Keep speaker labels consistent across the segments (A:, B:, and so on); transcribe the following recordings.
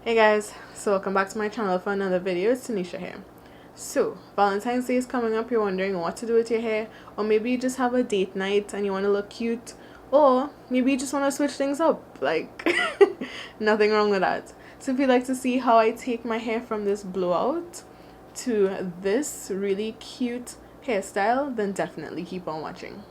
A: Hey guys, so welcome back to my channel for another video. It's Tanisha here. So, Valentine's Day is coming up, you're wondering what to do with your hair, or maybe you just have a date night and you want to look cute, or maybe you just want to switch things up, like, nothing wrong with that. So if you'd like to see how I take my hair from this blowout to this really cute hairstyle, then definitely keep on watching.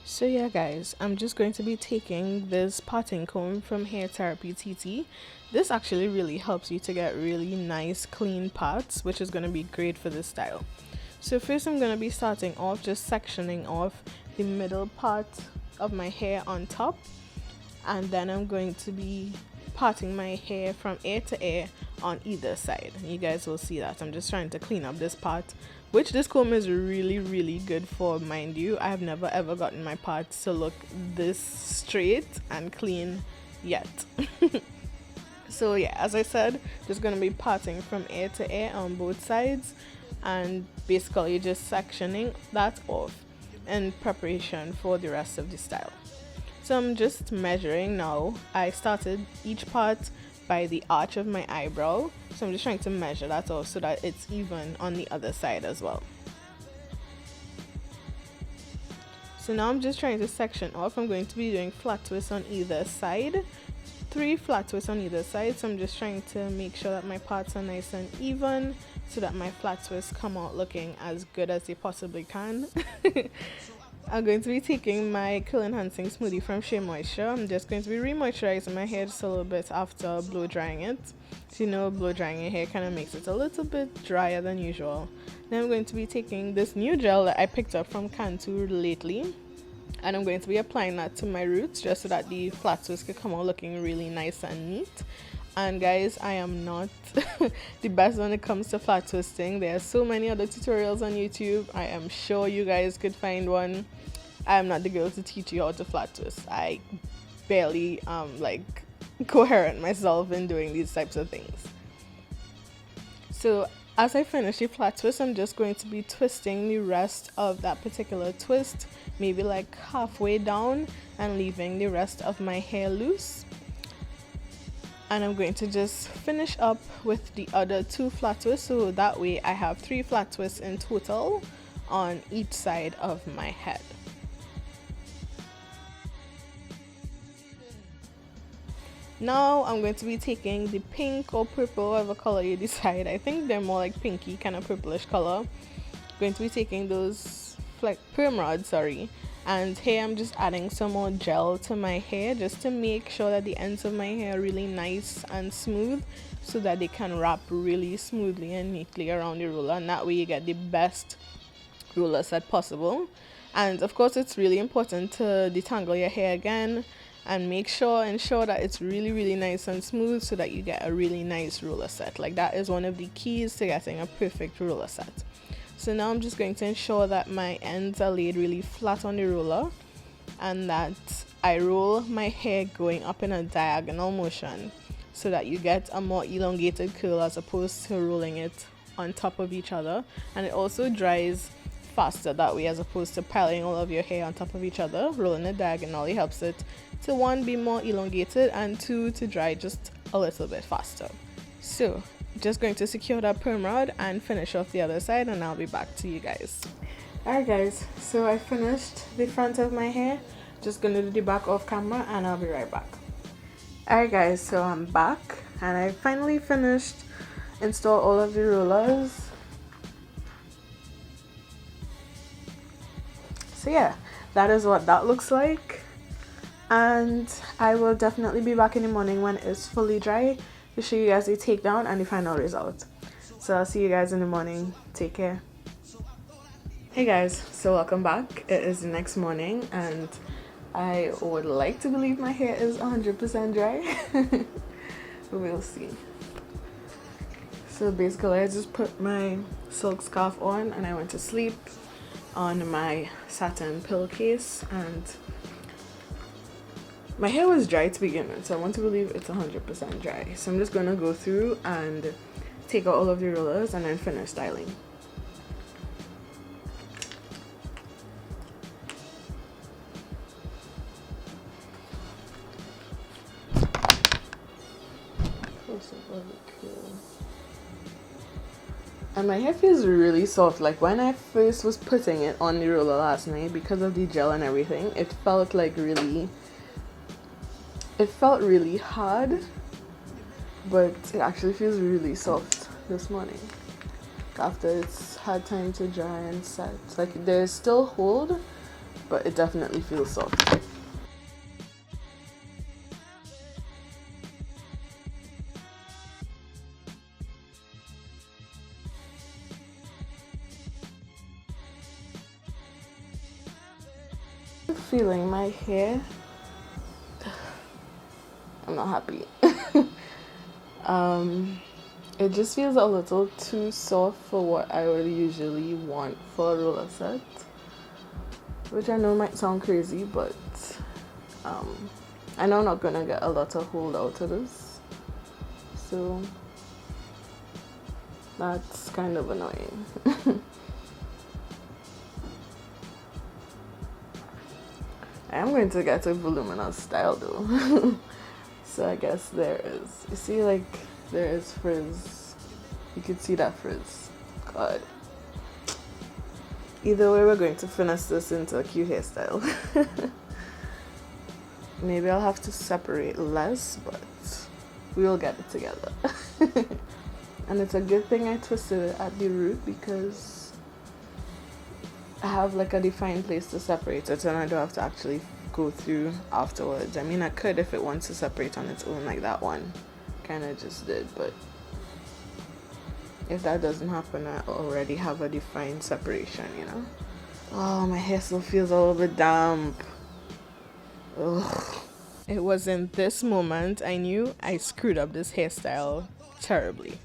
A: So yeah guys, I'm just going to be taking this parting comb from Hair Therapy TT. This actually really helps you to get really nice clean parts, which is going to be great for this style. So first I'm going to be starting off just sectioning off the middle part of my hair on top, and then I'm going to be parting my hair from ear to ear on either side. You guys will see that. I'm just trying to clean up this part, which this comb is really good for, mind you. I have never ever gotten my parts to look this straight and clean yet. So yeah, as I said, just gonna be parting from ear to ear on both sides and basically just sectioning that off in preparation for the rest of the style. So I'm just measuring now. I started each part by the arch of my eyebrow, so I'm just trying to measure that off so that it's even on the other side as well. So now I'm just trying to section off. I'm going to be doing flat twists on either side, 3 flat twists on either side. So I'm just trying to make sure that my parts are nice and even so that my flat twists come out looking as good as they possibly can. I'm going to be taking my curl enhancing smoothie from Shea Moisture. I'm just going to be re-moisturizing my hair just a little bit after blow drying it. So you know, blow drying your hair kind of makes it a little bit drier than usual. Then I'm going to be taking this new gel that I picked up from Cantu lately, and I'm going to be applying that to my roots just so that the flat twists can come out looking really nice and neat. And guys, I am not the best when it comes to flat twisting. There are so many other tutorials on YouTube. I am sure you guys could find one. I am not the girl to teach you how to flat twist. I barely like coherent myself in doing these types of things. So as I finish the flat twist, I'm just going to be twisting the rest of that particular twist, maybe like halfway down, and leaving the rest of my hair loose. And I'm going to just finish up with the other 2 flat twists, so that way I have 3 flat twists in total on each side of my head. Now I'm going to be taking the pink or purple, whatever color you decide. I think they're more like pinky, kind of purplish color. I'm going to be taking those like perm rods, and here I'm just adding some more gel to my hair just to make sure that the ends of my hair are really nice and smooth, so that they can wrap really smoothly and neatly around the roller, and that way you get the best roller set possible. And of course, it's really important to detangle your hair again and ensure that it's really nice and smooth so that you get a really nice roller set. Like, that is one of the keys to getting a perfect roller set. So now I'm just going to ensure that my ends are laid really flat on the roller and that I roll my hair going up in a diagonal motion so that you get a more elongated curl as opposed to rolling it on top of each other. And it also dries faster that way as opposed to piling all of your hair on top of each other. Rolling it diagonally helps it to, 1, be more elongated, and 2, to dry just a little bit faster. So just going to secure that perm rod and finish off the other side, and I'll be back to you guys. Alright guys, so I finished the front of my hair. Just gonna do the back off camera and I'll be right back. Alright guys, so I'm back and I finally finished install all of the rollers. So yeah, that is what that looks like, and I will definitely be back in the morning when it's fully dry to show you guys the takedown and the final result. So I'll see you guys in the morning. Take care. Hey guys, so welcome back. It is the next morning and I would like to believe my hair is 100% dry. We'll see. So basically I just put my silk scarf on and I went to sleep on my satin pillowcase, and my hair was dry to begin with, so I want to believe it's 100% dry. So I'm just gonna go through and take out all of the rollers and then finish styling. And my hair feels really soft. Like when I first was putting it on the roller last night, because of the gel and everything, it felt really hard, but it actually feels really soft this morning after it's had time to dry and set. Like there's still hold, but it definitely feels soft. Feeling my hair, I'm not happy. It just feels a little too soft for what I would usually want for a roller set, which I know might sound crazy, but I know I'm not gonna get a lot of hold out of this, so that's kind of annoying. I am going to get a voluminous style though. So I guess there is, you see, like there is frizz. You can see that frizz. God. Either way, we're going to finesse this into a cute hairstyle. Maybe I'll have to separate less, but we'll get it together. And it's a good thing I twisted it at the root, because I have like a defined place to separate it, and I don't have to actually go through afterwards. I mean, I could if it wants to separate on its own, like that one kind of just did, but if that doesn't happen, I already have a defined separation, you know. Oh, my hair still feels a little bit damp. Ugh. It was in this moment I knew I screwed up this hairstyle terribly.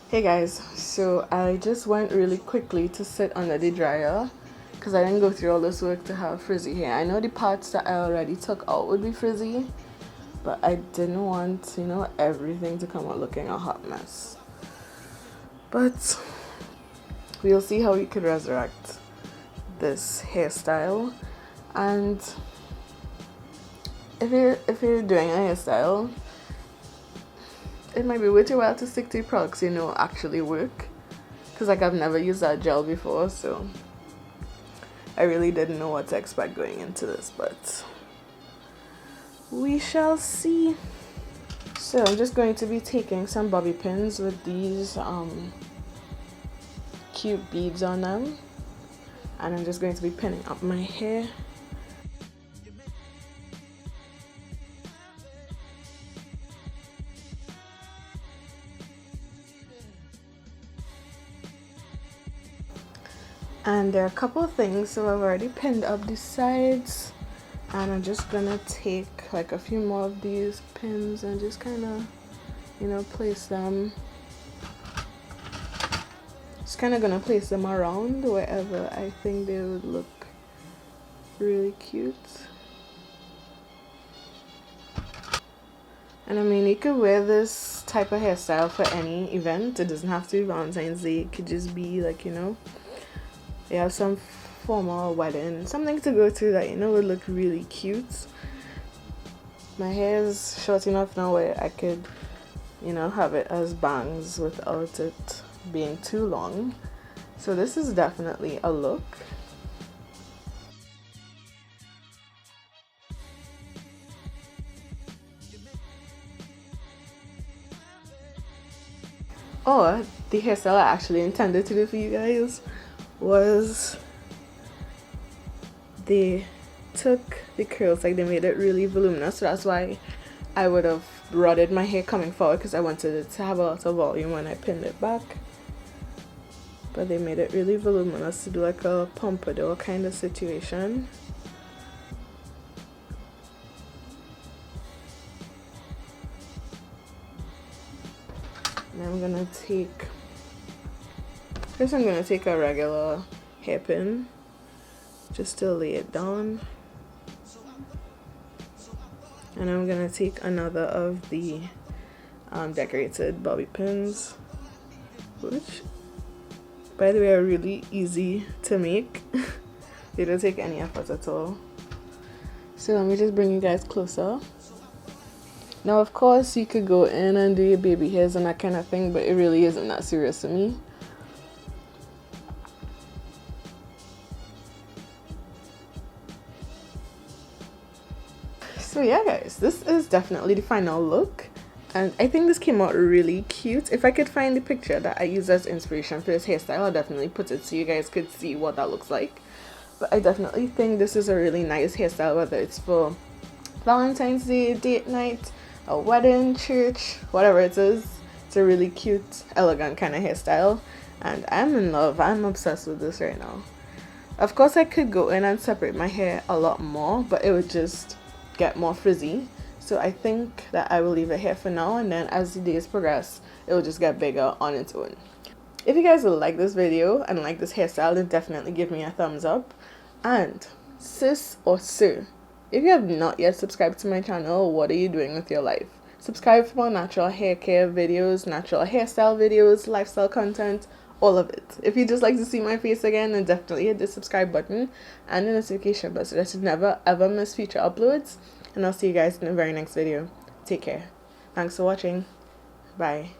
A: Hey guys, so I just went really quickly to sit under the dryer because I didn't go through all this work to have frizzy hair. I know the parts that I already took out would be frizzy, but I didn't want, you know, everything to come out looking a hot mess. But we'll see how we could resurrect this hairstyle. And if you're doing a hairstyle, it might be worth your while to stick to products you know actually work, because like I've never used that gel before, so I really didn't know what to expect going into this, but we shall see. So I'm just going to be taking some bobby pins with these cute beads on them, and I'm just going to be pinning up my hair. And there are a couple of things, so I've already pinned up the sides, and I'm just gonna take like a few more of these pins and just kind of, you know, place them. Just kind of gonna place them around wherever I think they would look really cute. And I mean, you could wear this type of hairstyle for any event. It doesn't have to be Valentine's Day. It could just be like, you know, you have some formal wedding, something to go to that you know would look really cute. My hair is short enough now where I could, you know, have it as bangs without it being too long. So this is definitely a look. Or the hairstyle I actually intended to do for you guys was they took the curls, like they made it really voluminous, so that's why I would have rodded my hair coming forward, because I wanted it to have a lot of volume when I pinned it back, but they made it really voluminous to do like a pompadour kind of situation. And I'm gonna take a regular hairpin just to lay it down, and I'm gonna take another of the decorated bobby pins, which by the way are really easy to make. They don't take any effort at all. So let me just bring you guys closer. Now, of course, you could go in and do your baby hairs and that kind of thing, but it really isn't that serious to me. So yeah, guys, this is definitely the final look, and I think this came out really cute. If I could find the picture that I use as inspiration for this hairstyle, I'll definitely put it so you guys could see what that looks like. But I definitely think this is a really nice hairstyle, whether it's for Valentine's Day, date night, a wedding, church, whatever it is. It's a really cute, elegant kind of hairstyle, and I'm in love. I'm obsessed with this right now. Of course, I could go in and separate my hair a lot more, but it would just get more frizzy. So I think that I will leave it here for now, and then as the days progress, it will just get bigger on its own. If you guys like this video and like this hairstyle, then definitely give me a thumbs up. And sis or sir, if you have not yet subscribed to my channel, what are you doing with your life? Subscribe for more natural hair care videos, natural hairstyle videos, lifestyle content, all of it. If you just like to see my face again, then definitely hit the subscribe button and the notification bell so that you never ever miss future uploads. And I'll see you guys in the very next video. Take care. Thanks for watching. Bye.